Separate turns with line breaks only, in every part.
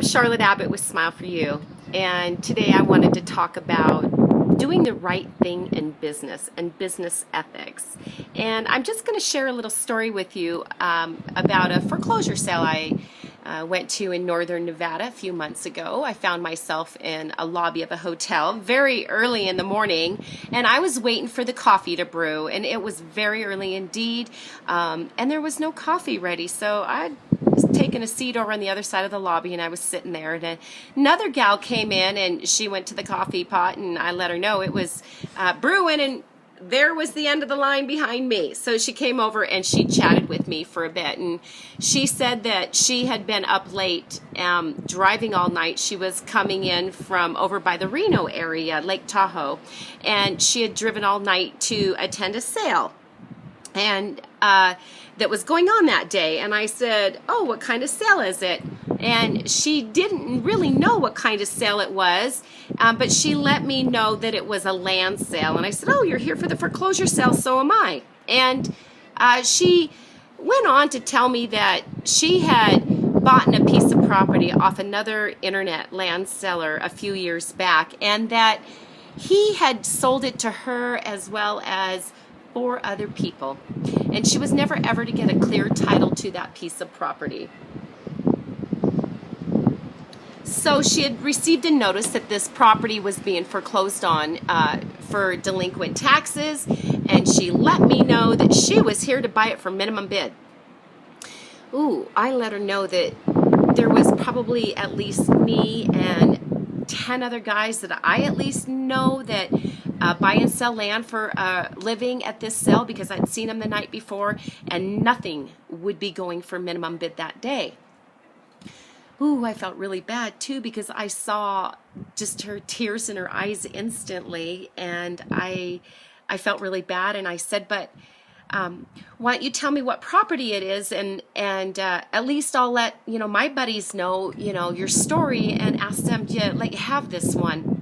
I'm Charlotte Abbott with Smile for You, and today I wanted to talk about doing the right thing in business and business ethics. And I'm just going to share a little story with you about a foreclosure sale I went to in northern Nevada a few months ago. I found myself in a lobby of a hotel very early in the morning, and I was waiting for the coffee to brew, and it was very early indeed, and there was no coffee ready, so I was taking a seat over on the other side of the lobby, and I was sitting there, and another gal came in, and she went to the coffee pot, and I let her know it was brewing, and there was the end of the line behind me. So she came over and she chatted with me for a bit, and she said that she had been up late driving all night. She was coming in from over by the Reno area, Lake Tahoe, and she had driven all night to attend a sale and that was going on that day. And I said, "Oh, what kind of sale is it?" And she didn't really know what kind of sale it was, but she let me know that it was a land sale. And I said, "Oh, you're here for the foreclosure sale, so am I." And she went on to tell me that she had bought a piece of property off another internet land seller a few years back, and that he had sold it to her as well as 4 other people, and she was never ever to get a clear title to that piece of property. So she had received a notice that this property was being foreclosed on for delinquent taxes, and she let me know that she was here to buy it for minimum bid. Ooh, I let her know that there was probably at least me and 10 other guys that I at least know that buy and sell land for a living at this sale, because I'd seen them the night before, and nothing would be going for minimum bid that day. Ooh, I felt really bad too, because I saw just her tears in her eyes instantly, and I felt really bad, and I said, "But why don't you tell me what property it is, and at least I'll let my buddies know your story, and ask them to let you have this one.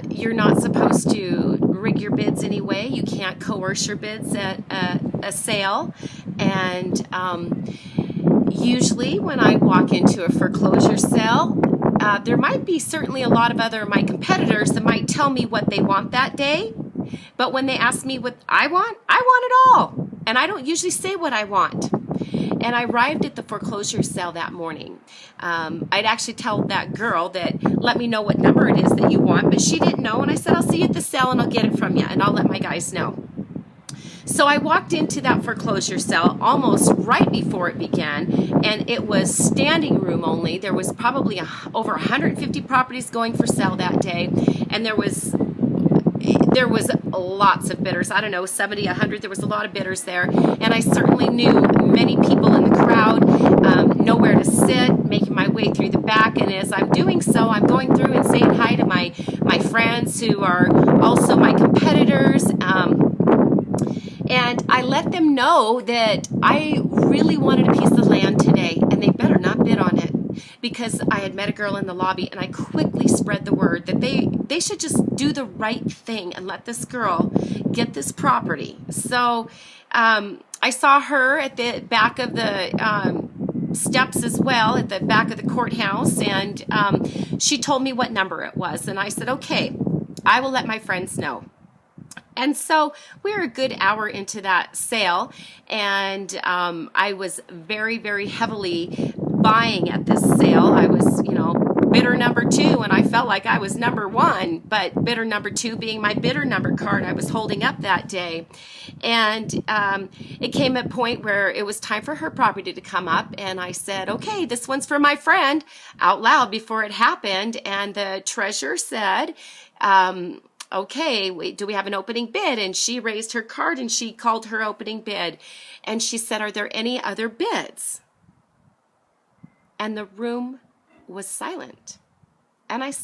You're not supposed to rig your bids anyway. You can't coerce your bids at a sale, and usually when I walk into a foreclosure sale, there might be certainly a lot of other my competitors that might tell me what they want that day, but when they ask me what I want it all, and I don't usually say what I want." And I arrived at the foreclosure sale that morning. I'd actually told that girl that let me know what number it is that you want, but she didn't know, and I said, "I'll see you at the sale and I'll get it from you, and I'll let my guys know." So I walked into that foreclosure sale almost right before it began, and it was standing room only. There was probably over 150 properties going for sale that day, and there was lots of bidders. I don't know, 70, 100. There was a lot of bidders there, and I certainly knew many people in the crowd, nowhere to sit, making my way through the back. And as I'm doing so, I'm going through and saying hi to my friends who are also my competitors. And I let them know that I really wanted a piece of land today, and they better not bid on it, because I had met a girl in the lobby, and I quickly spread the word that they should just do the right thing and let this girl get this property. So I saw her at the back of the steps as well, at the back of the courthouse, and she told me what number it was, and I said, "Okay, I will let my friends know." And so we were a good hour into that sale, and I was very, very heavily buying at this sale. I was, bidder number 2, and I felt like I was number 1, but bidder number 2 being my bidder number card I was holding up that day. And it came a point where it was time for her property to come up, and I said, "Okay, this one's for my friend," out loud before it happened, and the treasurer said, "Okay, wait, do we have an opening bid?" And she raised her card and she called her opening bid. And she said, "Are there any other bids?" And the room was silent. And it's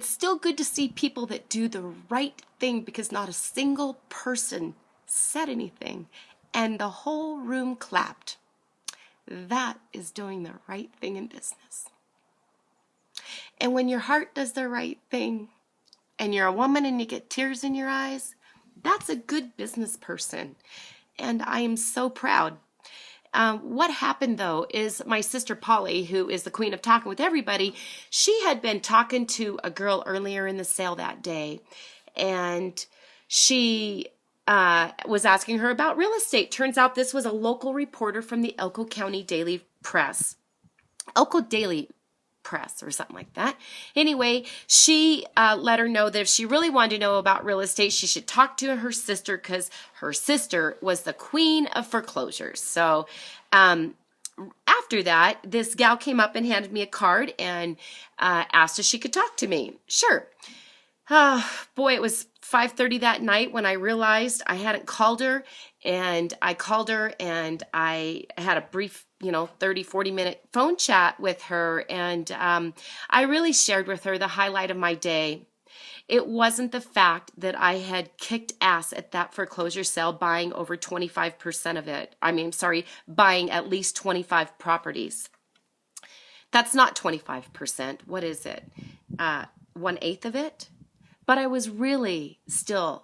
still good to see people that do the right thing, because not a single person said anything, and the whole room clapped. That is doing the right thing in business. And when your heart does the right thing, and you're a woman and you get tears in your eyes, that's a good business person. And I am so proud. What happened though is my sister Polly, who is the queen of talking with everybody, she had been talking to a girl earlier in the sale that day, and she was asking her about real estate. Turns out this was a local reporter from the Elko County Daily Press. Elko Daily Press or something like that. Anyway, she let her know that if she really wanted to know about real estate, she should talk to her sister, because her sister was the queen of foreclosures. So after that, this gal came up and handed me a card and asked if she could talk to me. Sure. Boy, it was 5:30 that night when I realized I hadn't called her, and I called her and I had a brief 30, 40-minute phone chat with her, and I really shared with her the highlight of my day. It wasn't the fact that I had kicked ass at that foreclosure sale, buying over 25% of it. Buying at least 25 properties. That's not 25%. What is it? 1/8 of it? But I was really still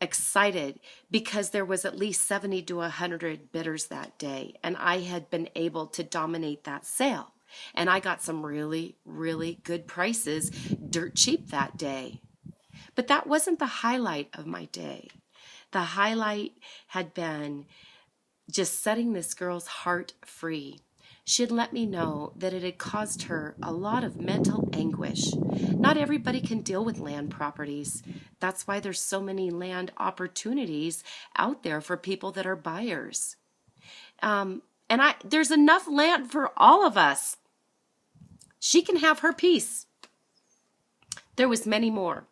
excited because there was at least 70 to 100 bidders that day, and I had been able to dominate that sale. And I got some really, really good prices, dirt cheap that day. But that wasn't the highlight of my day. The highlight had been just setting this girl's heart free. She had let me know that it had caused her a lot of mental anguish. Not everybody can deal with land properties. That's why there's so many land opportunities out there for people that are buyers. There's enough land for all of us. She can have her piece. There was many more.